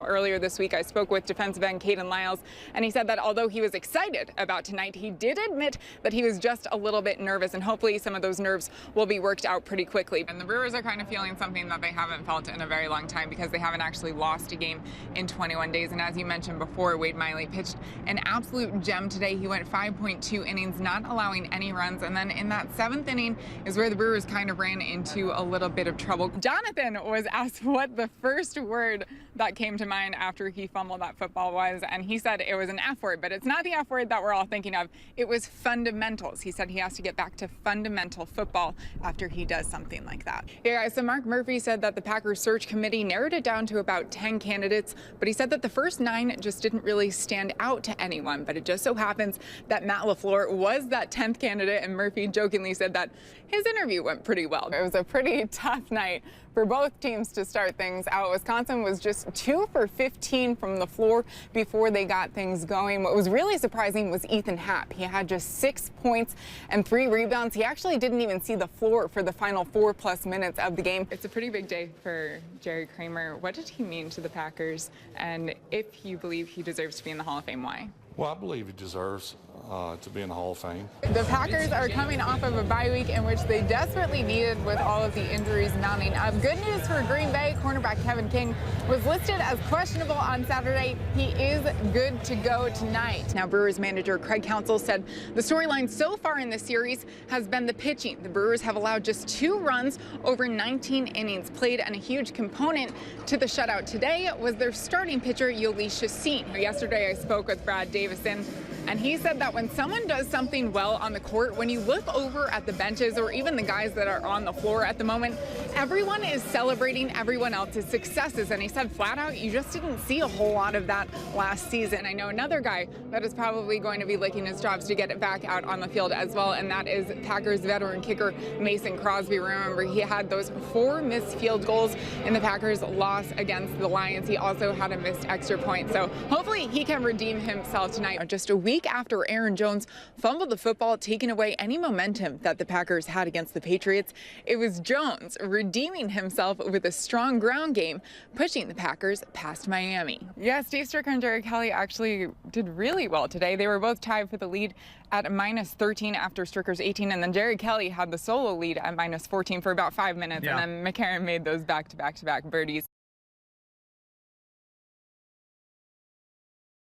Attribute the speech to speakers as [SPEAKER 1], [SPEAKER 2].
[SPEAKER 1] Earlier this week, I spoke with defensive end Caden Lyles, and he said that although he was excited about tonight, he did admit that he was just a little bit nervous, and hopefully some of those nerves will be worked out pretty quickly. And the Brewers are kind of feeling something that they haven't felt in a very long time because they haven't actually lost a game in 21 days. And as you mentioned before, Wade Miley pitched an absolute gem today. He went 5.2 innings, not allowing any runs. And then in that 7th inning is where the Brewers kind of ran into a little bit of trouble. Jonathan was asked what the first word that came to mind after he fumbled that football was, and he said it was an F word, but it's not the F word that we're all thinking of. It was fundamentals. He said he has to get back to fundamental football after he does something like that. Yeah, guys, so Mark Murphy said that the Packers search committee narrowed it down to about 10 candidates, but he said that the first 9 just didn't really stand out to anyone. But it just so happens that Matt LaFleur was that 10th candidate, and Murphy jokingly said that his interview went pretty well. It was a pretty tough night for both teams to start things out. Wisconsin was just 2 for 15 from the floor before they got things going. What was really surprising was Ethan Happ. He had just 6 points and 3 rebounds. He actually didn't even see the floor for the final 4+ minutes of the game. It's a pretty big day for Jerry Kramer. What did he mean to the Packers? And if you believe he deserves to be in the Hall of Fame, why?
[SPEAKER 2] Well, I believe he deserves to be in the Hall of Fame.
[SPEAKER 1] The Packers are coming off of a bye week in which they desperately needed with all of the injuries mounting up. Good news for Green Bay. Cornerback Kevin King was listed as questionable on Saturday. He is good to go tonight. Now, Brewers manager Craig Counsell said the storyline so far in the series has been the pitching. The Brewers have allowed just 2 runs over 19 innings played, and a huge component to the shutout today was their starting pitcher, Jhoulys Chacin. Yesterday, I spoke with Brad Davison, and he said that when someone does something well on the court, when you look over at the benches or even the guys that are on the floor at the moment, everyone is celebrating everyone else's successes. And he said flat out, you just didn't see a whole lot of that last season. I know another guy that is probably going to be licking his chops to get it back out on the field as well, and that is Packers veteran kicker Mason Crosby. Remember, he had those 4 missed field goals in the Packers' loss against the Lions. He also had a missed extra point. So hopefully he can redeem himself tonight. Just a week after Aaron Jones fumbled the football, taking away any momentum that the Packers had against the Patriots, it was Jones redeeming himself with a strong ground game, pushing the Packers past Miami. Yeah, Steve Stricker and Jerry Kelly actually did really well today. They were both tied for the lead at -13 after Stricker's 18, and then Jerry Kelly had the solo lead at -14 for about 5 minutes, and then McCarron made those back-to-back birdies.